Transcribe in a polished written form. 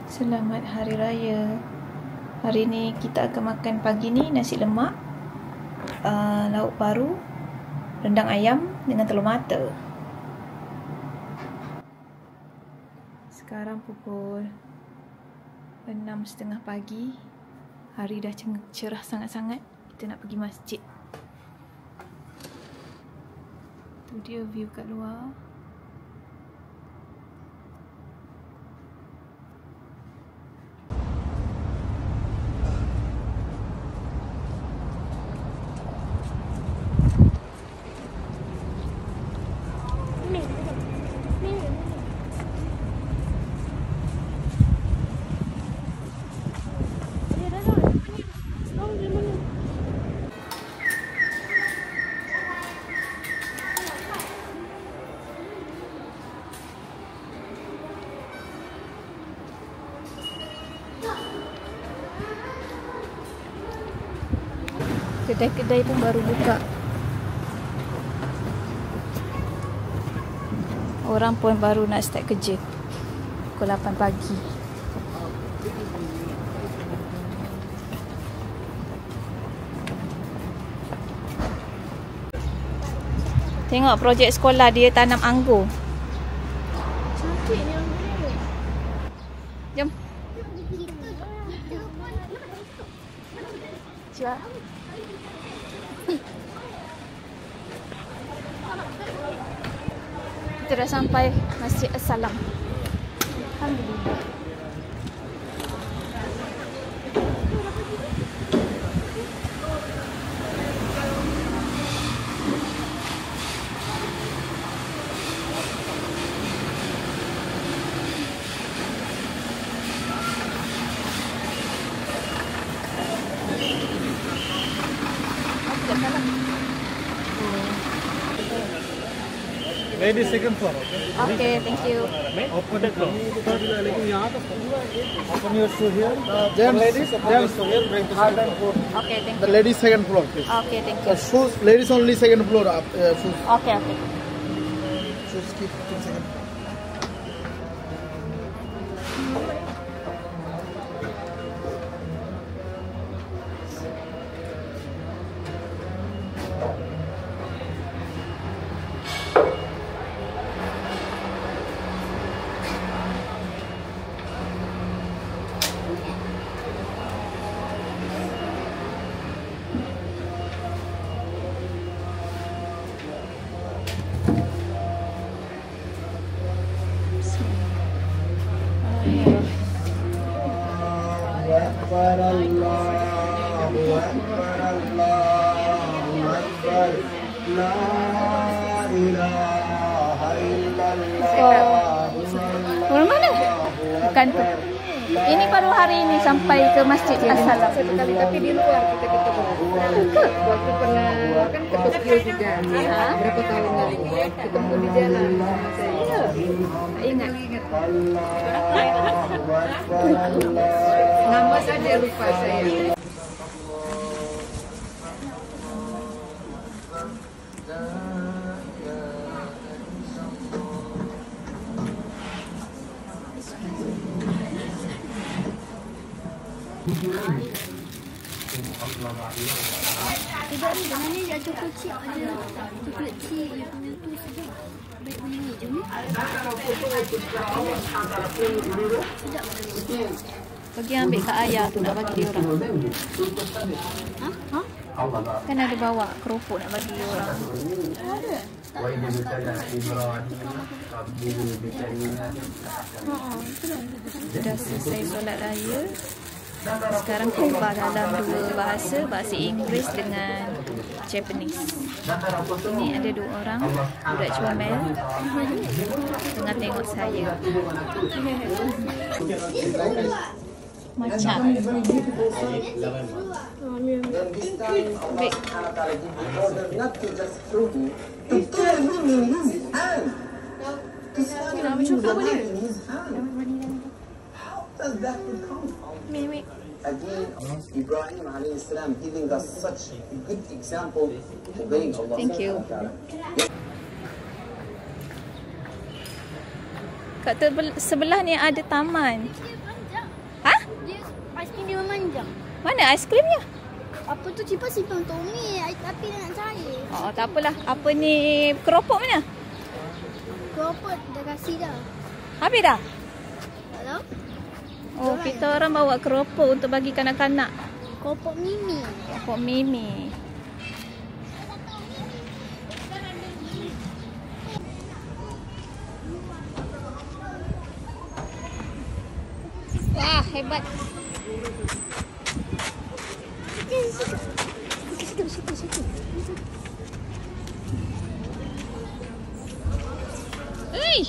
Selamat Hari Raya. Hari ni kita akan makan pagi ni nasi lemak, lauk paru, rendang ayam dengan telur mata. Sekarang pukul 6:30 pagi. Hari dah cerah sangat-sangat. Kita nak pergi masjid. Tu dia view kat luar. Kedai-kedai pun baru buka. Orang pun baru nak start kerja pukul 8 pagi. Tengok projek sekolah dia tanam anggur. Cantik ni anggur ni. Jom. Cuba. Kita dah sampai Masjid As-Salam. Alhamdulillah. Ladies second floor, okay? Okay, thank you. Open the door. Open your shoe here. Ladies, open your shoe here. Bring to second floor. Okay, thank The you. ladies second floor, please. Okay, thank you. Shoes, ladies only second floor. Shoes, Okay, okay. shoes keep in second floor. Akbar, Allahu Akbar, Allahu Akbar, la ilaha illallah. Orang mana? Bukan tu. Ini baru hari ini sampai ke Masjid As-Salam. Satu kali tapi di luar kita ketemu. Waktu pernah kan ke Tokyo juga. Berapa tahun lalu ketemu di jalan sama saya. Ingat. Nama saja lupa saya. Tidak ni jangan ni ada kecil aja. Coklat kecil yang punya tu saja. Baik bunyi je ni. Sedap. Pergi ambil kat ayah tu nak bagi dia orang. Ha? Kan ada bawa keropok nak bagi dia orang. Ada. Dah selesai solat raya. Sekarang khutbah dalam dua bahasa, bahasa Inggeris dengan Japanese. Ini ada dua orang, budak comel tengah tengok saya. Macam baik. Again, Ibrahim alayhi salam giving us such a good example of obeying Allah. Thank you. Kat sebelah ni ada taman. aiskrim dia memanjang. Mana aiskrimnya? Apa tu cipa simpan untuk Umi, tapi dia nak cair. Oh, tak apalah. Apa ni keropok mana? Keropok dah kasih dah. Habis dah? Tak tahu. Oh, kita orang bawa keropok untuk bagi kanak-kanak. Keropok Mimi. Keropok Mimi. Wah, hebat. Situ. Hei!